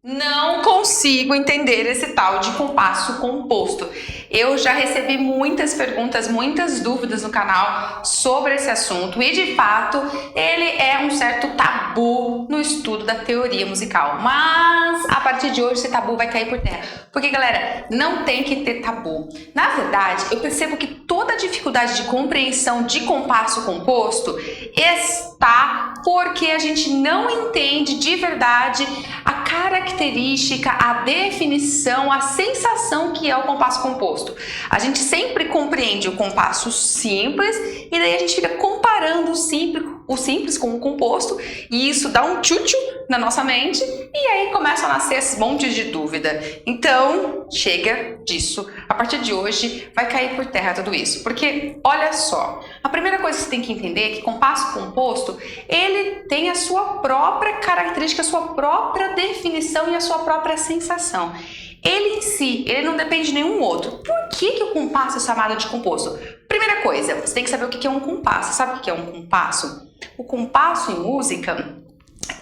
Não consigo entender esse tal de compasso composto. Eu já recebi muitas perguntas, muitas dúvidas no canal sobre esse assunto e, de fato, ele é um certo tabu no estudo da teoria musical. Mas, a partir de hoje, esse tabu vai cair por terra. Porque, galera, não tem que ter tabu. Na verdade, eu percebo que toda a dificuldade de compreensão de compasso composto está porque a gente não entende de verdade a característica, a definição, a sensação que é o compasso composto. A gente sempre compreende o compasso simples e daí a gente fica comparando o simples com o composto e isso dá um tchutchu na nossa mente e aí começa a nascer esse monte de dúvida. Então, chega disso. A partir de hoje vai cair por terra tudo isso. Porque, olha só, a primeira coisa que você tem que entender é que compasso composto, ele tem a sua própria característica, a sua própria definição e a sua própria sensação. Ele em si, ele não depende de nenhum outro. Por que o compasso é chamado de composto? Primeira coisa, você tem que saber o que é um compasso. Sabe o que é um compasso? O compasso em música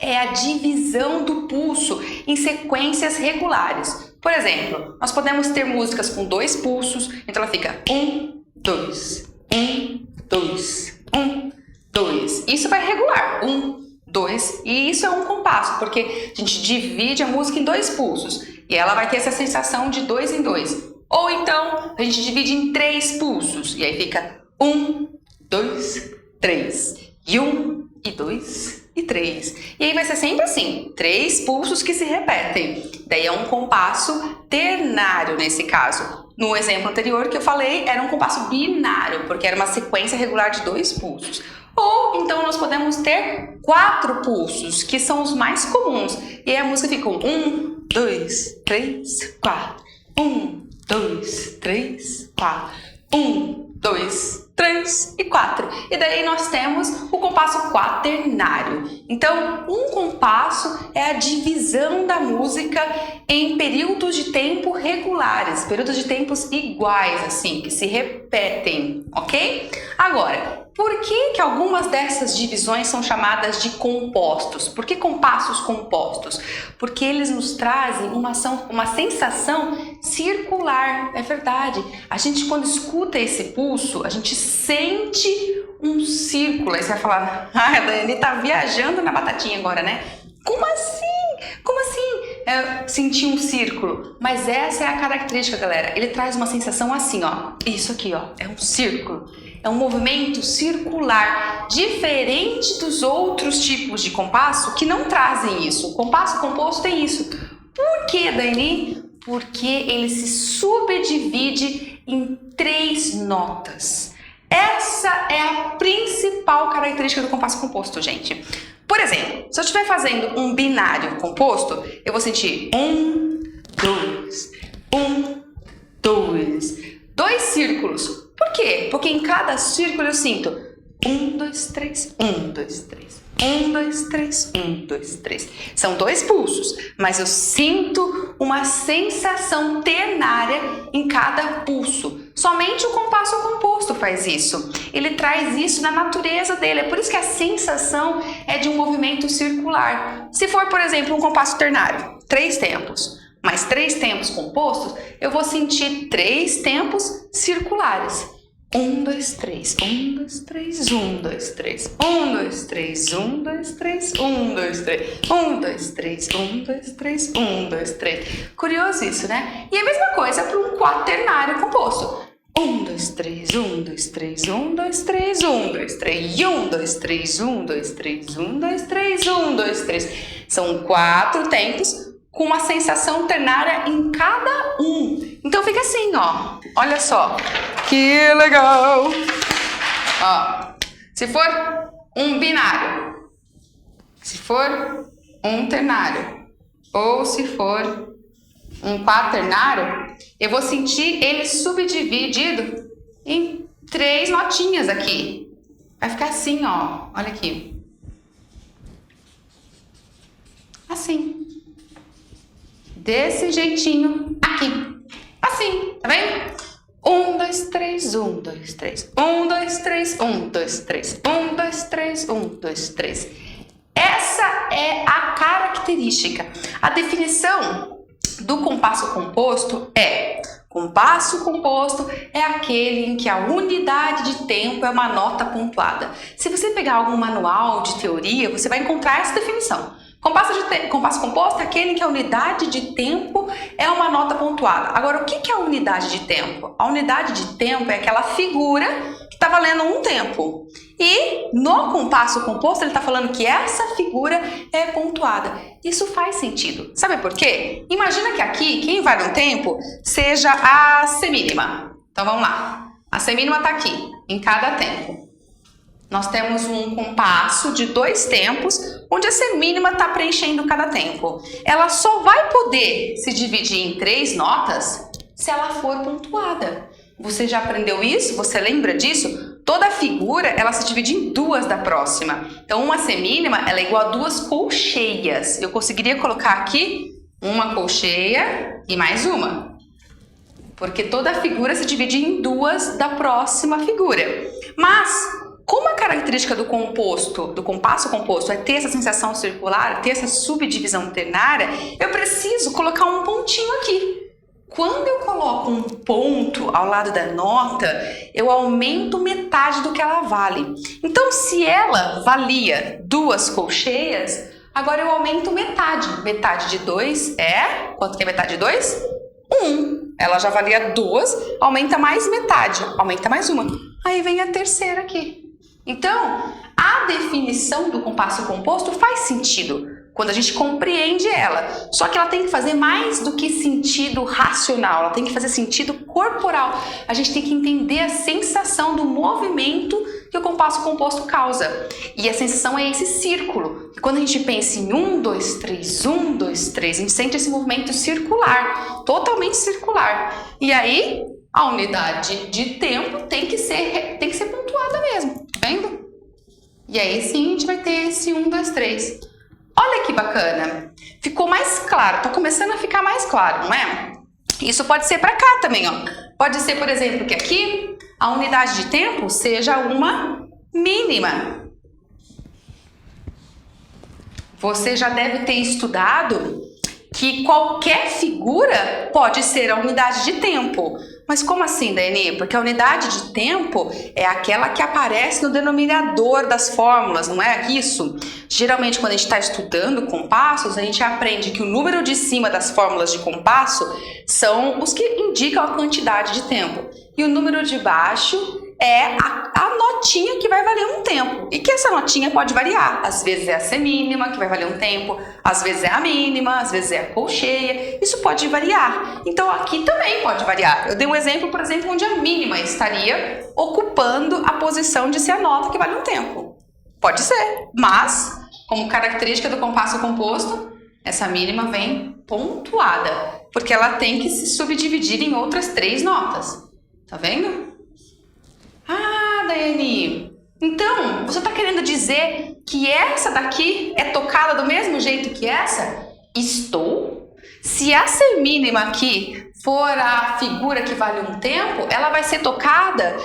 é a divisão do pulso em sequências regulares. Por exemplo, nós podemos ter músicas com 2 pulsos, então ela fica 1, 2, 1, 2, 1, 2. Isso vai regular, 1, 2, e isso é um compasso, porque a gente divide a música em 2 pulsos, e ela vai ter essa sensação de 2 em 2. Ou então, a gente divide em 3 pulsos, e aí fica 1, 2, 3, e 1, e 2, e 3. E aí vai ser sempre assim, 3 pulsos que se repetem. Daí é um compasso ternário nesse caso. No exemplo anterior que eu falei, era um compasso binário, porque era uma sequência regular de 2 pulsos. Ou então nós podemos ter 4 pulsos, que são os mais comuns. E aí a música fica 1, 2, 3, 4. 1, 2, 3, 4. 1, 2, 3 e 4. E daí nós temos o compasso quaternário. Então, um compasso é a divisão da música em períodos de tempo regulares, períodos de tempos iguais, assim, que se repetem, ok? Agora, por que algumas dessas divisões são chamadas de compostos? Por que compassos compostos? Porque eles nos trazem uma sensação circular, é verdade. A gente, quando escuta esse pulso, a gente sente um círculo. Aí você vai falar, a Dani tá viajando na batatinha agora, né? Como assim? Como assim? Sentir um círculo. Mas essa é a característica, galera. Ele traz uma sensação assim, ó. Isso aqui, ó. É um círculo. É um movimento circular, diferente dos outros tipos de compasso que não trazem isso. O compasso composto tem isso. Por que, Dani? Porque ele se subdivide em 3 notas. Essa é a principal característica do compasso composto, gente. Por exemplo, se eu estiver fazendo um binário composto, eu vou sentir 1, 2, 1, 2. 2 círculos. Por quê? Porque em cada círculo eu sinto 1, 2, 3, 1, 2, 3. 1, 2, 3, 1, 2, 3. São 2 pulsos, mas eu sinto uma sensação ternária em cada pulso. Somente o compasso composto faz isso. Ele traz isso na natureza dele. É por isso que a sensação é de um movimento circular. Se for, por exemplo, um compasso ternário, 3 tempos, mais 3 tempos compostos, eu vou sentir 3 tempos circulares. 1, 2, 3, 1, 2, 3, 1, 2, 3, 1, 2, 3, 1, 2, 3, 1, 2, 3, 1, 2, 3, 1, 2, 3, 1, 2, 3. Curioso isso, né? E a mesma coisa para um quaternário composto. 1, 2, 3, 1, 2, 3, 1, 2, 3, 1, 2, 3, 1, 2, 3, 1, 2, 3, 1, 2, 3, 1, 2, 3. São 4 tempos com uma sensação ternária em cada um. Então fica assim, ó. Olha só. Que legal! Ó, se for um binário, se for um ternário, ou se for um quaternário, eu vou sentir ele subdividido em 3 notinhas aqui. Vai ficar assim, ó. Olha aqui. Assim. Desse jeitinho aqui. Assim, tá vendo? 1, 2, 3, 1, 2, 3. 1, 2, 3, 1, 2, 3. 1, 2, 3, 1, 2, 3. Essa é a característica. A definição do compasso composto é: compasso composto é aquele em que a unidade de tempo é uma nota pontuada. Se você pegar algum manual de teoria, você vai encontrar essa definição. Compasso composto é aquele em que a unidade de tempo é uma nota pontuada. Agora, o que é a unidade de tempo? A unidade de tempo é aquela figura que está valendo um tempo. E no compasso composto ele está falando que essa figura é pontuada. Isso faz sentido. Sabe por quê? Imagina que aqui, quem vale um tempo, seja a semínima. Então vamos lá. A semínima está aqui, em cada tempo. Nós temos um compasso de 2 tempos, onde a semínima está preenchendo cada tempo. Ela só vai poder se dividir em 3 notas se ela for pontuada. Você já aprendeu isso? Você lembra disso? Toda figura, ela se divide em 2 da próxima. Então, uma semínima, ela é igual a 2 colcheias. Eu conseguiria colocar aqui uma colcheia e mais uma. Porque toda figura se divide em 2 da próxima figura. Mas, como a característica do compasso composto é ter essa sensação circular, ter essa subdivisão ternária, eu preciso colocar um pontinho aqui. Quando eu coloco um ponto ao lado da nota, eu aumento metade do que ela vale. Então, se ela valia 2 colcheias, agora eu aumento metade. Metade de 2 é... Quanto que é metade de 2? 1. Ela já valia 2, aumenta mais metade, aumenta mais uma. Aí vem a terceira aqui. Então, a definição do compasso composto faz sentido quando a gente compreende ela. Só que ela tem que fazer mais do que sentido racional, ela tem que fazer sentido corporal. A gente tem que entender a sensação do movimento que o compasso composto causa. E a sensação é esse círculo. E quando a gente pensa em 1, 2, 3, 1, 2, 3, a gente sente esse movimento circular, totalmente circular. E aí, a unidade de tempo tem que ser pontuada mesmo, tá vendo? E aí sim a gente vai ter esse 1, 2, 3. Olha que bacana, ficou mais claro, tá começando a ficar mais claro, não é? Isso pode ser para cá também, ó. Pode ser, por exemplo, que aqui a unidade de tempo seja uma mínima. Você já deve ter estudado que qualquer figura pode ser a unidade de tempo. Mas como assim, Daiane? Porque a unidade de tempo é aquela que aparece no denominador das fórmulas, não é isso? Geralmente, quando a gente está estudando compassos, a gente aprende que o número de cima das fórmulas de compasso são os que indicam a quantidade de tempo. E o número de baixo é a notinha que vai valer um tempo. E que essa notinha pode variar. Às vezes é a semínima, que vai valer um tempo. Às vezes é a mínima, às vezes é a colcheia. Isso pode variar. Então aqui também pode variar. Eu dei um exemplo, por exemplo, onde a mínima estaria ocupando a posição de ser a nota que vale um tempo. Pode ser. Mas, como característica do compasso composto, essa mínima vem pontuada. Porque ela tem que se subdividir em outras 3 notas. Tá vendo? Ah, Daiane, então você está querendo dizer que essa daqui é tocada do mesmo jeito que essa? Estou. Se a semínima aqui for a figura que vale um tempo, ela vai ser tocada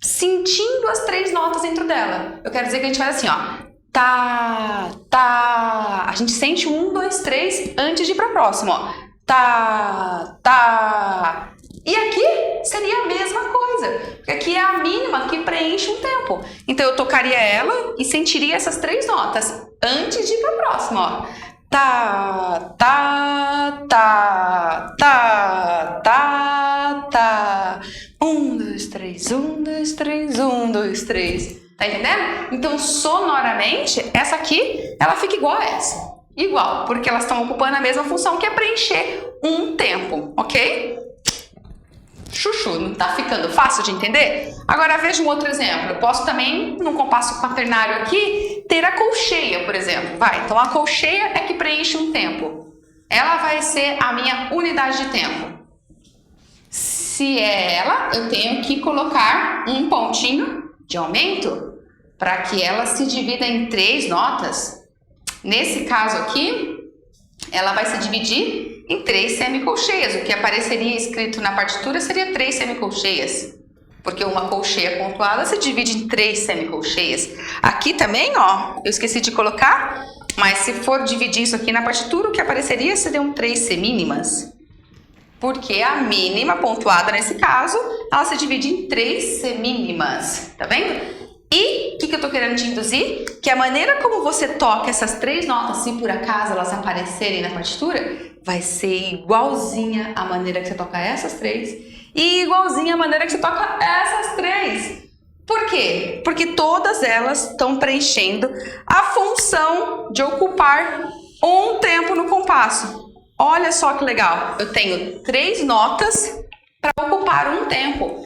sentindo as 3 notas dentro dela. Eu quero dizer que a gente faz assim, ó. Tá, tá. A gente sente 1, 2, 3 antes de ir para a próxima, ó. Tá, tá. E aqui seria a mesma coisa, porque aqui é a mínima que preenche um tempo. Então eu tocaria ela e sentiria essas 3 notas antes de ir para a próxima, ó. Tá, tá, tá, tá, tá, tá. 1, 2, 3, 1, 2, 3, 1, 2, 3. Tá entendendo? Então sonoramente, essa aqui, ela fica igual a essa. Igual, porque elas estão ocupando a mesma função que é preencher um tempo, ok? Chuchu, não tá ficando fácil de entender? Agora veja um outro exemplo. Eu posso também, num compasso quaternário aqui, ter a colcheia, por exemplo. Vai, então a colcheia é que preenche um tempo. Ela vai ser a minha unidade de tempo. Se é ela, eu tenho que colocar um pontinho de aumento para que ela se divida em 3 notas. Nesse caso aqui, ela vai se dividir em 3 semicolcheias. O que apareceria escrito na partitura seria 3 semicolcheias. Porque uma colcheia pontuada se divide em 3 semicolcheias. Aqui também, ó, eu esqueci de colocar Mas se for dividir isso aqui na partitura, o que apareceria seriam 3 semínimas. Porque a mínima pontuada, nesse caso, ela se divide em 3 semínimas. Tá vendo? E o que eu tô querendo te induzir? Que a maneira como você toca essas 3 notas, se por acaso elas aparecerem na partitura, vai ser igualzinha a maneira que você toca essas 3 e igualzinha a maneira que você toca essas 3. Por quê? Porque todas elas estão preenchendo a função de ocupar um tempo no compasso. Olha só que legal, eu tenho 3 notas para ocupar um tempo.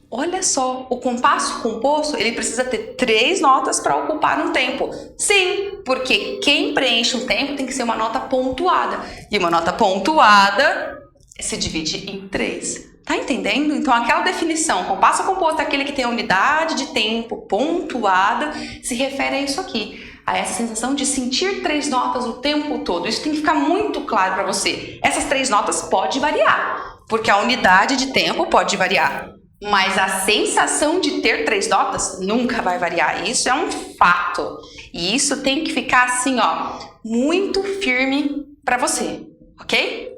Olha só, o compasso composto, ele precisa ter 3 notas para ocupar um tempo. Sim, porque quem preenche um tempo tem que ser uma nota pontuada. E uma nota pontuada se divide em 3. Tá entendendo? Então, aquela definição, compasso composto é aquele que tem a unidade de tempo pontuada, se refere a isso aqui. A essa sensação de sentir 3 notas o tempo todo. Isso tem que ficar muito claro para você. Essas 3 notas podem variar, porque a unidade de tempo pode variar. Mas a sensação de ter 3 notas nunca vai variar. Isso é um fato. E isso tem que ficar assim, ó, muito firme para você, ok?